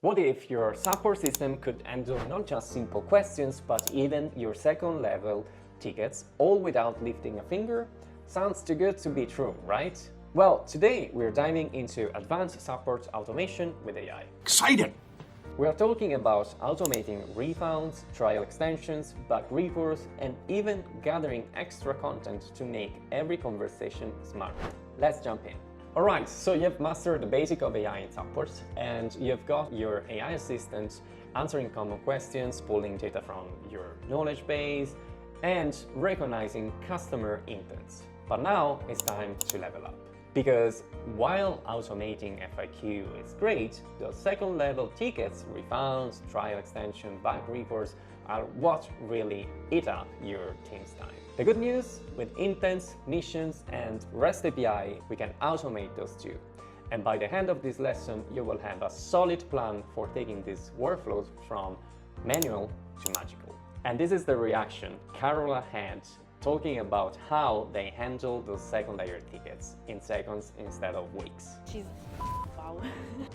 What if your support system could handle not just simple questions, but even your second-level tickets, all without lifting a finger? Sounds too good to be true, right? Well, today we're diving into advanced support automation with AI. Exciting! We're talking about automating refunds, trial extensions, bug reports, and even gathering extra content to make every conversation smarter. Let's jump in. Alright, so you've mastered the basic of AI in support, and you've got your AI assistant answering common questions, pulling data from your knowledge base, and recognizing customer intents. But now it's time to level up. Because while automating FAQ is great, the second-level tickets, refunds, trial extension, bug reports are what really eat up your team's time. The good news, with intents, missions, and REST API, we can automate those too. And by the end of this lesson, you will have a solid plan for taking these workflows from manual to magical. And this is the reaction Carola had talking about how they handle those second-layer tickets in seconds instead of weeks. Wow.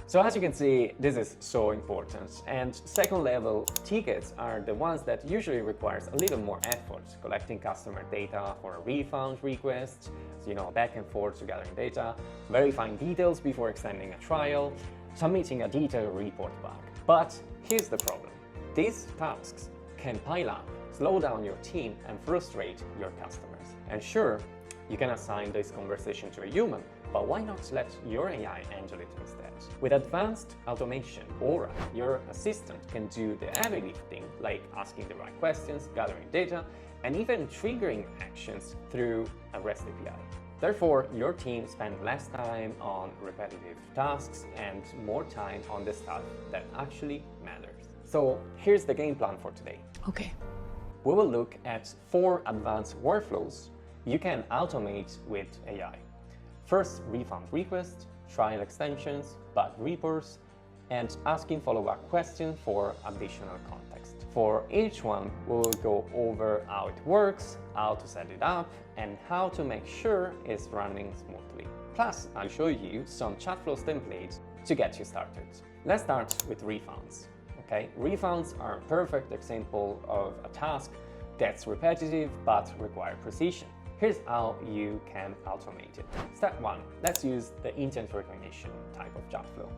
So as you can see, this is so important, and second-level tickets are the ones that usually requires a little more effort, collecting customer data for a refund request, back and forth gathering data, verifying details before extending a trial, submitting a detailed report back. But here's the problem. These tasks can pile up, slow down your team, and frustrate your customers. And sure, you can assign this conversation to a human, but why not let your AI handle it instead? With advanced automation, Aura, your assistant can do the heavy lifting, like asking the right questions, gathering data, and even triggering actions through a REST API. Therefore, your team spends less time on repetitive tasks and more time on the stuff that actually matters. So here's the game plan for today. Okay. We will look at 4 advanced workflows you can automate with AI. First, refund requests, trial extensions, bug reports, and asking follow-up questions for additional context. For each one, we will go over how it works, how to set it up, and how to make sure it's running smoothly. Plus, I'll show you some chat flows templates to get you started. Let's start with refunds. Okay, refunds are a perfect example of a task that's repetitive but requires precision. Here's how you can automate it. Step 1. Let's use the intent recognition type of chat flow.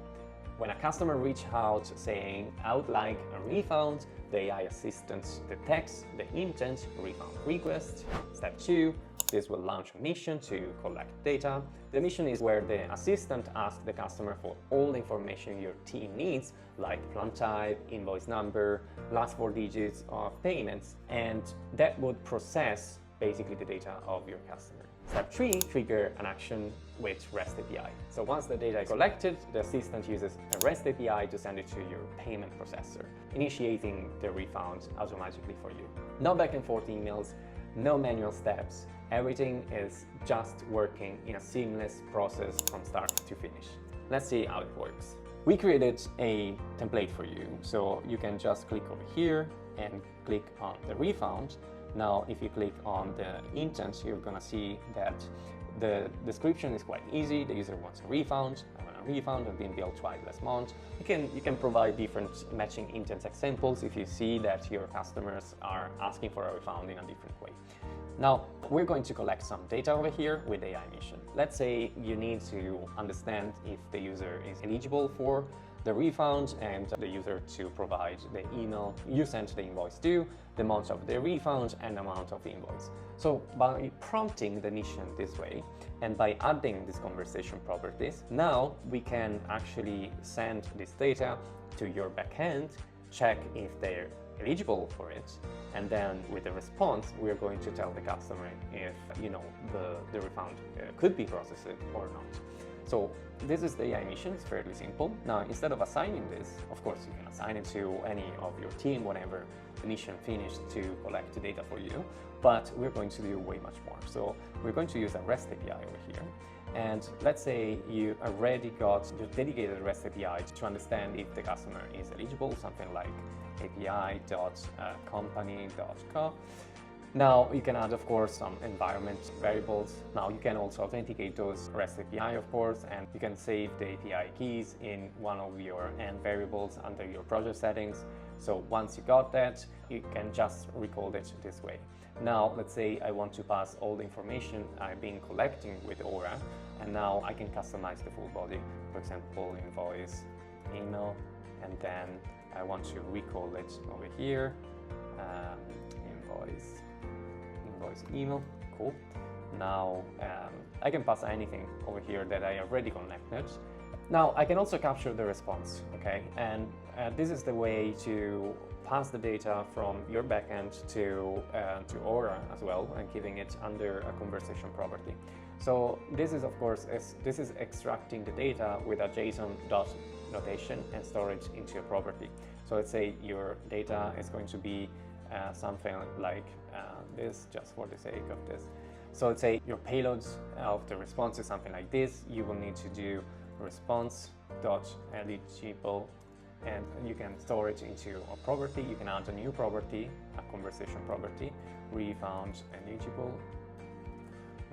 When a customer reaches out saying, I would like a refund, the AI assistant detects the intent refund request. Step 2. This will launch a mission to collect data. The mission is where the assistant asks the customer for all the information your team needs, like plan type, invoice number, last 4 digits of payments, and that would process basically the data of your customer. Step 3, trigger an action with REST API. So once the data is collected, the assistant uses a REST API to send it to your payment processor, initiating the refund automatically for you. No back and forth emails, no manual steps. Everything is just working in a seamless process from start to finish. Let's see how it works. We created a template for you, so you can just click over here and click on the refund. Now, if you click on the intent, you're gonna see that the description is quite easy. The user wants a refund. I want a refund. I've been billed twice last month. You can provide different matching intent examples if you see that your customers are asking for a refund in a different way. Now, we're going to collect some data over here with AI mission. Let's say you need to understand if the user is eligible for the refund and the user to provide the email you sent the invoice to, the amount of the refund, and the amount of the invoice. So by prompting the mission this way and by adding these conversation properties, now we can actually send this data to your backend, check if they're eligible for it, and then with the response we're going to tell the customer if the refund could be processed or not. So this is the AI mission. It's fairly simple. Now, instead of assigning this, of course you can assign it to any of your team whenever the mission finished to collect the data for you, but we're going to do way much more. So we're going to use a REST API over here. And let's say you already got your dedicated REST API to understand if the customer is eligible, something like api.company.co. Now you can add, of course, some environment variables. Now you can also authenticate those REST API, of course, and you can save the API keys in one of your end variables under your project settings. So once you got that, you can just recall it this way. Now, let's say I want to pass all the information I've been collecting with Aura, and now I can customize the full body. For example, invoice, email, and then I want to recall it over here. Invoice email, cool. Now I can pass anything over here that I already connected. Now I can also capture the response, okay? And this is the way to pass the data from your backend to Aura as well, and keeping it under a conversation property. So this is, of course, this is extracting the data with a JSON dot notation and store it into a property. So let's say your data is going to be something like this, just for the sake of this. So let's say your payloads of the response is something like this. You will need to do response.eligible, and you can store it into a property. You can add a new property, a conversation property, refund eligible.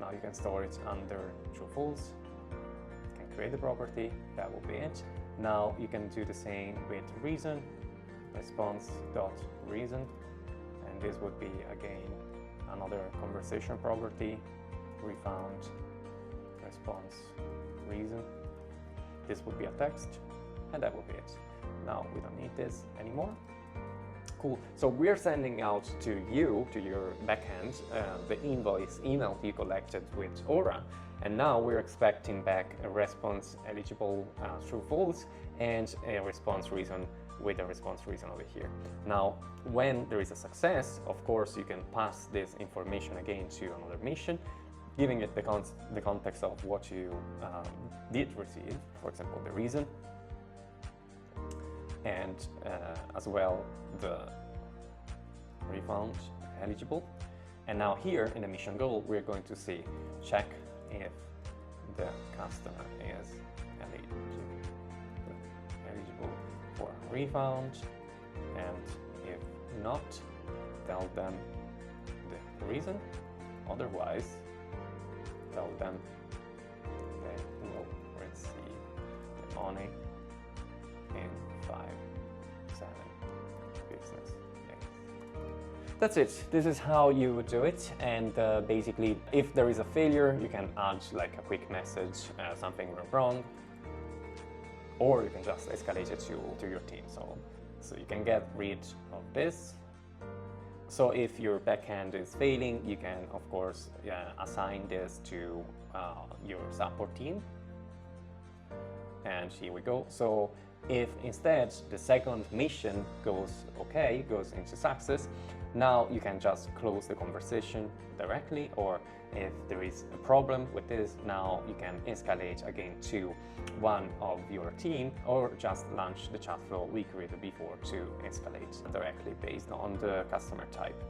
Now you can store it under true false. You can create the property, that will be it. Now you can do the same with reason, response.reason, and this would be again another conversation property, refund response reason. This would be a text, and that would be it. Now we don't need this anymore. Cool. So we're sending out to you, to your backend, the invoice email you collected with Aura, and now we're expecting back a response eligible true false and a response reason with a response reason over here. Now, when there is a success, of course, you can pass this information again to another mission, giving it the context of what you did receive, for example, the reason, and as well the refund eligible. And now here in the mission goal, we're going to see check if the customer is eligible for a refund, and if not, tell them the reason. Otherwise, tell them they will receive the money in 5-7 business days. That's it. This is how you would do it. And basically, if there is a failure, you can add like a quick message, something went wrong, or you can just escalate it to your team. So you can get rid of this. So if your backend is failing, you can, of course, assign this to your support team. And here we go. So if instead the second mission goes okay, goes into success, now you can just close the conversation directly, or if there is a problem with this, now you can escalate again to one of your team, or just launch the chat flow we created before to escalate directly based on the customer type.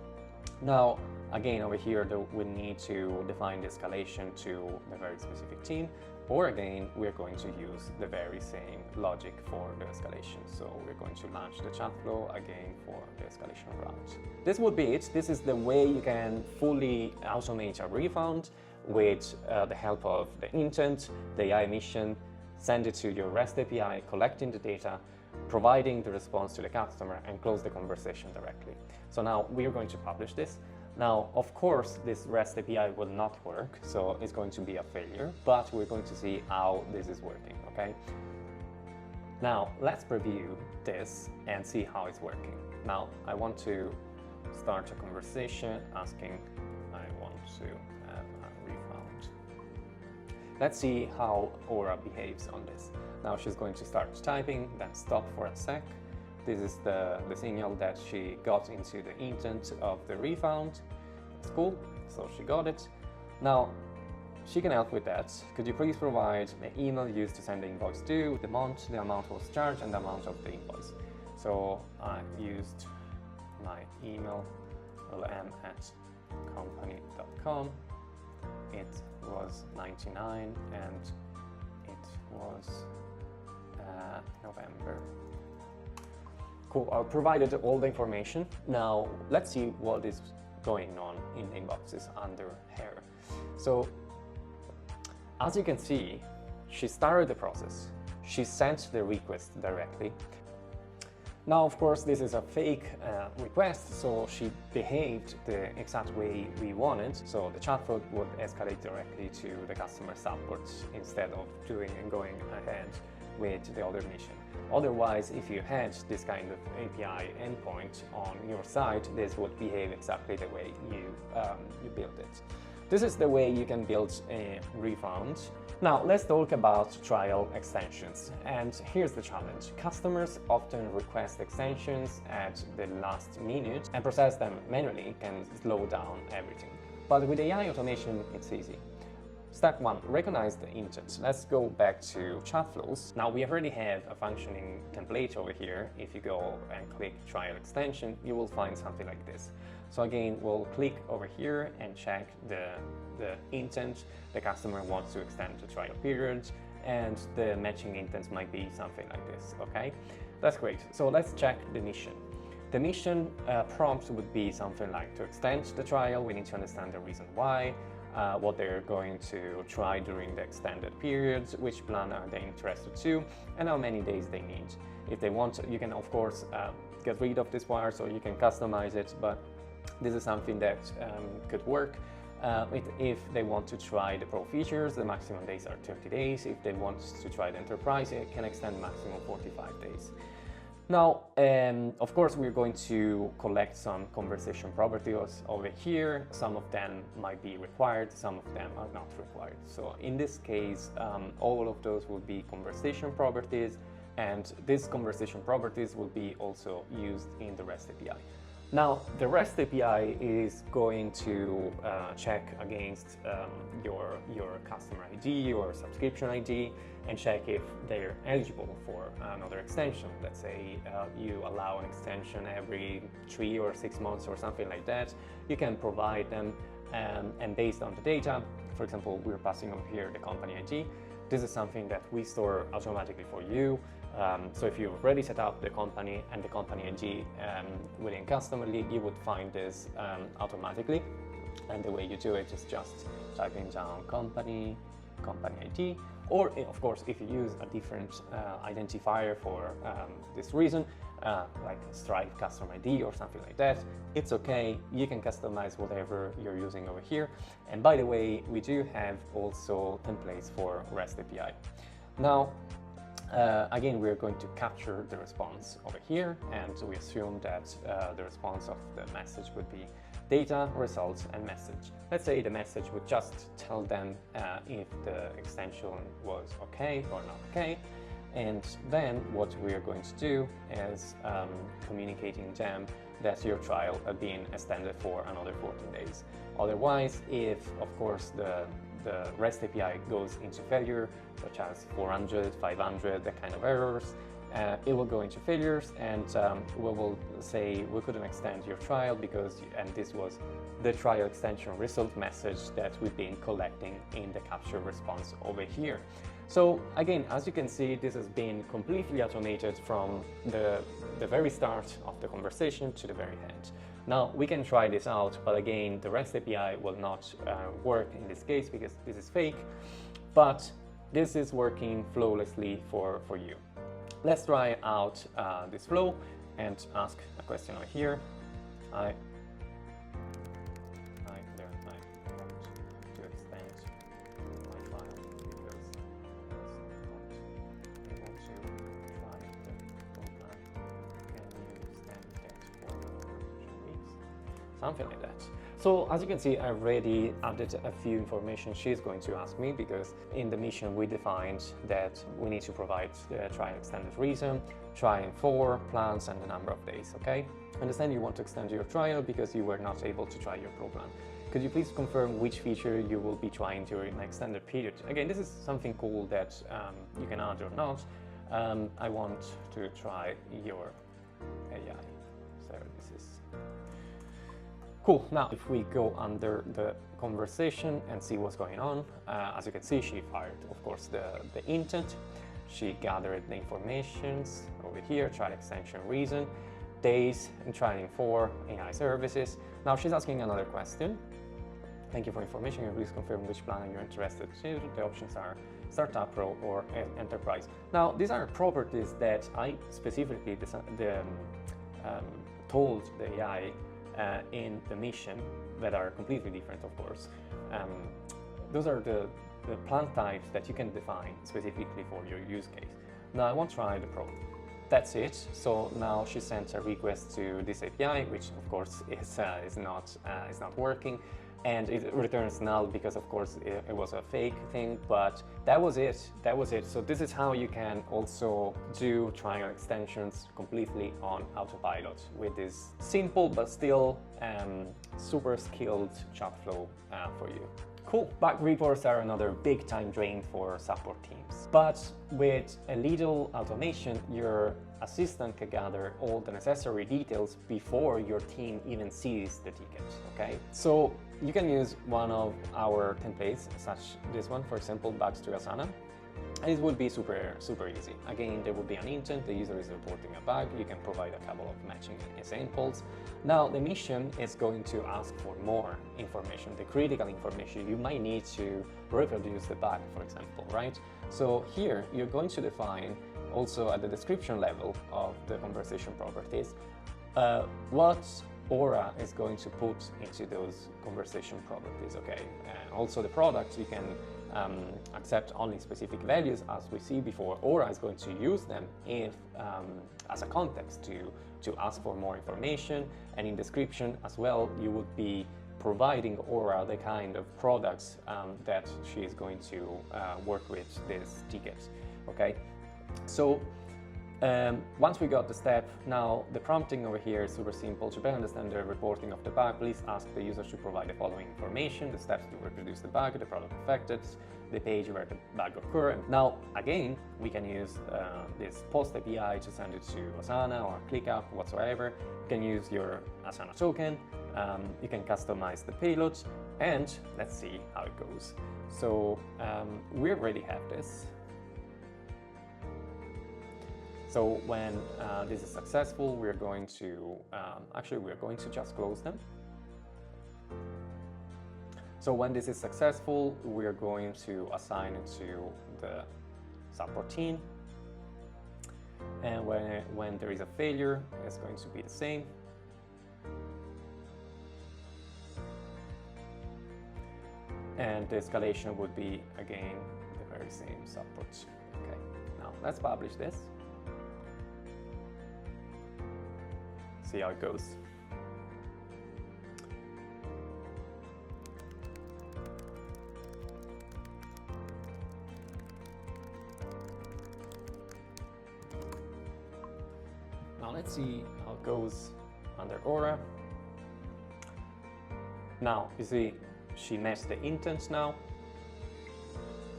Now, again, over here, we need to define the escalation to the very specific team, or again, we're going to use the very same logic for the escalation. So we're going to launch the chat flow again for the escalation route. This would be it. This is the way you can fully automate a refund with the help of the intent, the AI mission, send it to your REST API, collecting the data, providing the response to the customer, and close the conversation directly. So now we're going to publish this. Now, of course, this REST API will not work, so it's going to be a failure, but we're going to see how this is working, okay? Now, let's preview this and see how it's working. Now, I want to start a conversation asking, I want to have a refund. Let's see how Aura behaves on this. Now she's going to start typing, then stop for a sec. This is the signal that she got into the intent of the refund. That's cool, so she got it. Now, she can help with that. Could you please provide the email used to send the invoice to, the amount was charged, and the amount of the invoice. So I used my email, lm@company.com. It was 99 and it was November. Cool, I provided all the information. Now let's see what is going on in the inboxes under her. So as you can see, she started the process. She sent the request directly. Now, of course, this is a fake request, so she behaved the exact way we wanted. So the chatbot would escalate directly to the customer support instead of doing and going ahead with the other mission. Otherwise, if you had this kind of API endpoint on your site, this would behave exactly the way you built it. This is the way you can build a refund. Now, let's talk about trial extensions. And here's the challenge. Customers often request extensions at the last minute, and process them manually can slow down everything. But with AI automation, it's easy. Step 1, recognize the intent. Let's go back to chat flows. Now we already have a functioning template over here. If you go and click trial extension, you will find something like this. So again, we'll click over here and check the intent. The customer wants to extend the trial period, and the matching intent might be something like this, okay? That's great. So let's check the mission. The mission prompt would be something like to extend the trial. We need to understand the reason why, what they're going to try during the extended periods, which plan are they interested to, and how many days they need. If they want, you can of course get rid of this part, so you can customize it, but this is something that could work. If they want to try the pro features, the maximum days are 30 days. If they want to try the enterprise, it can extend maximum 45 days. Now, of course, we're going to collect some conversation properties over here. Some of them might be required, some of them are not required. So in this case, all of those will be conversation properties, and these conversation properties will be also used in the REST API. Now, the REST API is going to check against your customer ID or subscription ID and check if they're eligible for another extension. Let's say you allow an extension every 3 or 6 months or something like that. You can provide them, and based on the data, for example, we're passing over here the company ID. This is something that we store automatically for you. So if you've already set up the company and the company ID within Customerly, you would find this automatically. And the way you do it is just typing down company ID, or of course, if you use a different identifier for this reason, like Stripe customer ID or something like that, it's okay. You can customize whatever you're using over here. And by the way, we do have also templates for REST API. Now, again, we're going to capture the response over here, and we assume that the response of the message would be data, results, and message. Let's say the message would just tell them if the extension was okay or not okay. And then what we are going to do is communicating them that your trial has been extended for another 14 days. Otherwise, if of course the REST API goes into failure, such as 400, 500, that kind of errors, it will go into failures, and we will say we couldn't extend your trial because, and this was the trial extension result message that we've been collecting in the capture response over here. So again, as you can see, this has been completely automated from the very start of the conversation to the very end. Now, we can try this out, but again, the REST API will not work in this case because this is fake, but this is working flawlessly for you. Let's try out this flow and ask a question over here. I learned I want to extend my file because I want to try the program. Can you extend that for 2 weeks? Something like that. So as you can see, I've already added a few information she's going to ask me, because in the mission we defined that we need to provide the trial extended reason, trying for, plans, and the number of days, okay? Understand you want to extend your trial because you were not able to try your pro plan. Could you please confirm which feature you will be trying during an extended period? Again, this is something cool that you can add or not. I want to try your AI services. Cool. Now, if we go under the conversation and see what's going on, as you can see, she fired, of course, the intent. She gathered the informations over here, trial extension reason. days and trialing 4 AI services. Now she's asking another question. Thank you for information. Can you please confirm which plan you're interested in? The options are Startup, Pro, or Enterprise. Now, these are properties that I specifically told the AI in the mission that are completely different, of course. Those are the plan types that you can define specifically for your use case. Now, I want to try the Pro. That's it. So now she sent a request to this API, which of course is not working. And it returns null because, of course, it was a fake thing, but that was it. That was it. So this is how you can also do trial extensions completely on autopilot with this simple but still super skilled chat flow for you. Cool. Bug reports are another big time drain for support teams. But with a little automation, your assistant can gather all the necessary details before your team even sees the ticket, okay? So you can use one of our templates, such this one, for example, bugs to Asana. And it would be super easy. Again, there will be an intent, the user is reporting a bug, you can provide a couple of matching examples. Now, the mission is going to ask for more information, the critical information you might need to reproduce the bug, for example, right? So here, you're going to define also at the description level of the conversation properties, what Aura is going to put into those conversation properties, okay? And also the product, you can accept only specific values as we see before. Aura is going to use them if as a context to ask for more information, and in description as well you would be providing Aura the kind of products that she is going to work with this ticket, okay? So once we got the step, now the prompting over here is super simple. To better understand the reporting of the bug, please ask the user to provide the following information: the steps to reproduce the bug, the product affected, the page where the bug occurred. Now, again, we can use this post API to send it to Asana or ClickUp, whatsoever. You can use your Asana token, you can customize the payload, and let's see how it goes. So we already have this. So when this is successful, we're going to, we're going to just close them. So when this is successful, we're going to assign it to the support team. And when there is a failure, it's going to be the same. And the escalation would be, again, the very same support. Okay, now let's publish this. See how it goes. Now let's see how it goes under Aura. Now, you see, she met the intent now.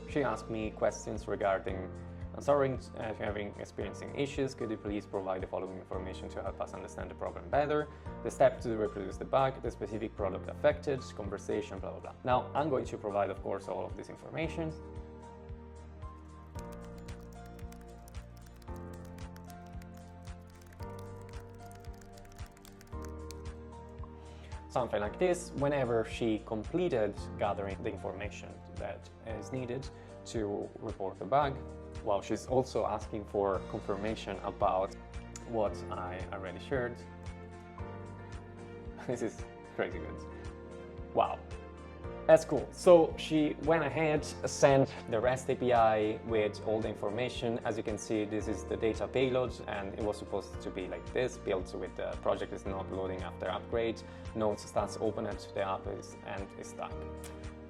She asked me questions regarding if you're experiencing issues, could you please provide the following information to help us understand the problem better? The step to reproduce the bug, the specific product affected, conversation, blah, blah, blah. Now, I'm going to provide, of course, all of this information. Something like this, whenever she completed gathering the information that is needed to report the bug. Well, she's also asking for confirmation about what I already shared. This is crazy good. Wow, that's cool. So she went ahead, sent the REST API with all the information. As you can see, this is the data payload, and it was supposed to be like this, built with the project is not loading after upgrade. Notes starts open at the app and is stuck.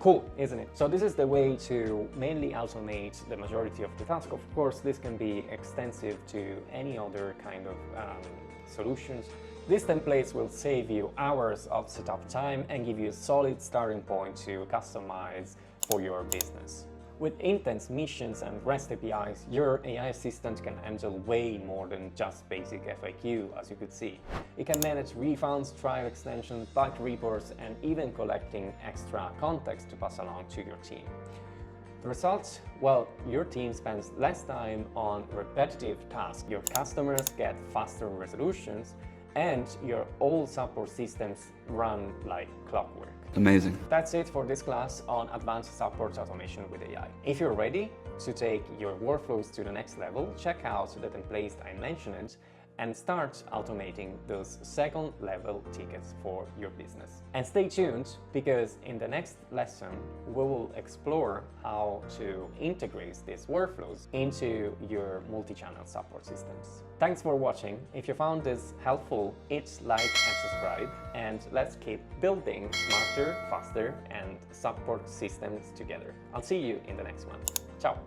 Cool, isn't it? So this is the way to mainly automate the majority of the task. Of course, this can be extensive to any other kind of solutions. These templates will save you hours of setup time and give you a solid starting point to customize for your business. With intents, missions, and REST APIs, your AI assistant can handle way more than just basic FAQ, as you could see. It can manage refunds, trial extensions, bug reports, and even collecting extra context to pass along to your team. The results? Well, your team spends less time on repetitive tasks, your customers get faster resolutions, and your all support systems run like clockwork. Amazing. That's it for this class on advanced support automation with AI. If you're ready to take your workflows to the next level, check out the templates I mentioned and start automating those second level tickets for your business. And stay tuned, because in the next lesson, we will explore how to integrate these workflows into your multi-channel support systems. Thanks for watching. If you found this helpful, hit like and subscribe, and let's keep building smarter, faster, and support systems together. I'll see you in the next one. Ciao.